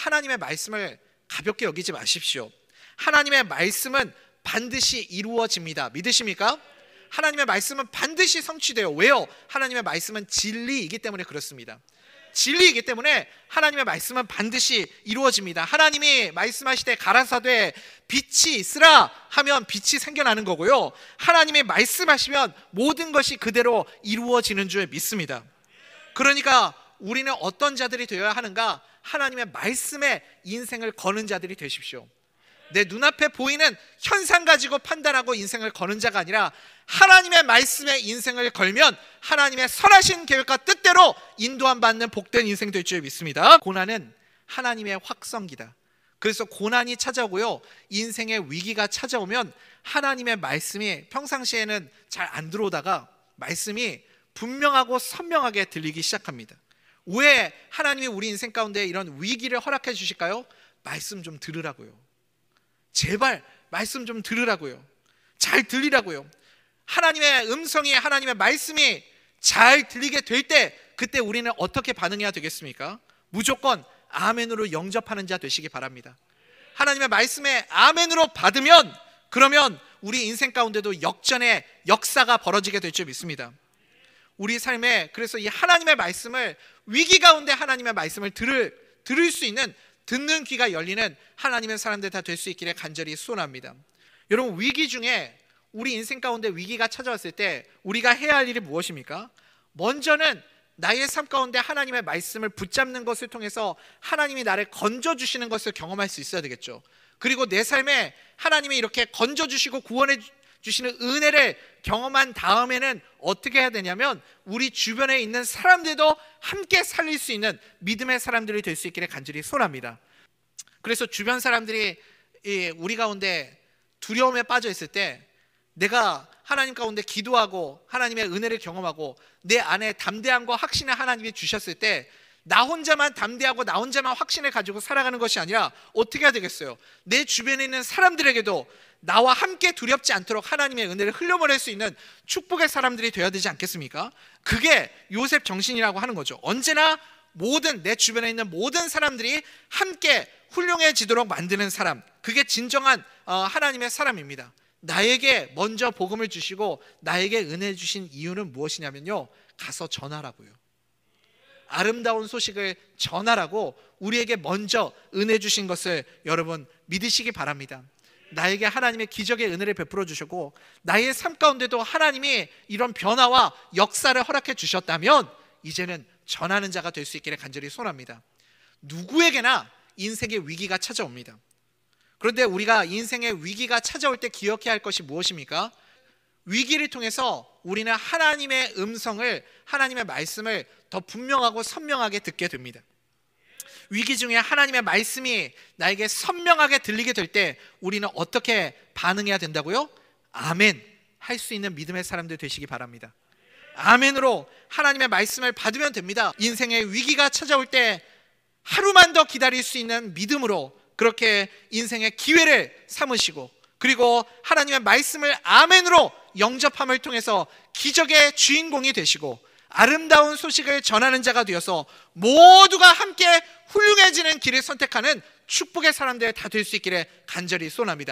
하나님의 말씀을 가볍게 여기지 마십시오. 하나님의 말씀은 반드시 이루어집니다. 믿으십니까? 하나님의 말씀은 반드시 성취돼요. 왜요? 하나님의 말씀은 진리이기 때문에 그렇습니다. 진리이기 때문에 하나님의 말씀은 반드시 이루어집니다. 하나님이 말씀하시되 가라사대 빛이 있으라 하면 빛이 생겨나는 거고요, 하나님이 말씀하시면 모든 것이 그대로 이루어지는 줄 믿습니다. 그러니까 우리는 어떤 자들이 되어야 하는가? 하나님의 말씀에 인생을 거는 자들이 되십시오. 내 눈앞에 보이는 현상 가지고 판단하고 인생을 거는 자가 아니라 하나님의 말씀에 인생을 걸면 하나님의 선하신 계획과 뜻대로 인도함 받는 복된 인생 될 줄 믿습니다. 고난은 하나님의 확성기다. 그래서 고난이 찾아오고요, 인생의 위기가 찾아오면 하나님의 말씀이 평상시에는 잘 안 들어오다가 말씀이 분명하고 선명하게 들리기 시작합니다. 왜 하나님이 우리 인생 가운데 이런 위기를 허락해 주실까요? 말씀 좀 들으라고요. 제발 말씀 좀 들으라고요. 잘 들리라고요. 하나님의 음성이, 하나님의 말씀이 잘 들리게 될 때, 그때 우리는 어떻게 반응해야 되겠습니까? 무조건 아멘으로 영접하는 자 되시기 바랍니다. 하나님의 말씀에 아멘으로 받으면, 그러면 우리 인생 가운데도 역전의 역사가 벌어지게 될 줄 믿습니다. 우리 삶에 그래서 이 하나님의 말씀을, 위기 가운데 하나님의 말씀을 들을 수 있는, 듣는 귀가 열리는 하나님의 사람들 다 될 수 있기를 간절히 소원합니다. 여러분, 위기 중에 우리 인생 가운데 위기가 찾아왔을 때 우리가 해야 할 일이 무엇입니까? 먼저는 나의 삶 가운데 하나님의 말씀을 붙잡는 것을 통해서 하나님이 나를 건져주시는 것을 경험할 수 있어야 되겠죠. 그리고 내 삶에 하나님이 이렇게 건져주시고 구원해 주시는 은혜를 경험한 다음에는 어떻게 해야 되냐면, 우리 주변에 있는 사람들도 함께 살릴 수 있는 믿음의 사람들이 될 수 있기를 간절히 소원합니다. 그래서 주변 사람들이 우리 가운데 두려움에 빠져 있을 때, 내가 하나님 가운데 기도하고 하나님의 은혜를 경험하고 내 안에 담대함과 확신을 하나님이 주셨을 때, 나 혼자만 담대하고 나 혼자만 확신을 가지고 살아가는 것이 아니라 어떻게 해야 되겠어요? 내 주변에 있는 사람들에게도 나와 함께 두렵지 않도록 하나님의 은혜를 흘려보낼 수 있는 축복의 사람들이 되어야 되지 않겠습니까? 그게 요셉 정신이라고 하는 거죠. 언제나 내 주변에 있는 모든 사람들이 함께 훌륭해지도록 만드는 사람, 그게 진정한 하나님의 사람입니다. 나에게 먼저 복음을 주시고 나에게 은혜 주신 이유는 무엇이냐면요, 가서 전하라고요. 아름다운 소식을 전하라고 우리에게 먼저 은혜 주신 것을 여러분 믿으시기 바랍니다. 나에게 하나님의 기적의 은혜를 베풀어 주셨고 나의 삶 가운데도 하나님이 이런 변화와 역사를 허락해 주셨다면 이제는 전하는 자가 될 수 있기를 간절히 소원합니다. 누구에게나 인생의 위기가 찾아옵니다. 그런데 우리가 인생의 위기가 찾아올 때 기억해야 할 것이 무엇입니까? 위기를 통해서 우리는 하나님의 음성을, 하나님의 말씀을 더 분명하고 선명하게 듣게 됩니다. 위기 중에 하나님의 말씀이 나에게 선명하게 들리게 될 때 우리는 어떻게 반응해야 된다고요? 아멘 할 수 있는 믿음의 사람들 되시기 바랍니다. 아멘으로 하나님의 말씀을 받으면 됩니다. 인생의 위기가 찾아올 때 하루만 더 기다릴 수 있는 믿음으로 그렇게 인생의 기회를 삼으시고, 그리고 하나님의 말씀을 아멘으로 영접함을 통해서 기적의 주인공이 되시고 아름다운 소식을 전하는 자가 되어서 모두가 함께 훌륭해지는 길을 선택하는 축복의 사람들 다 될 수 있기를 간절히 소원합니다.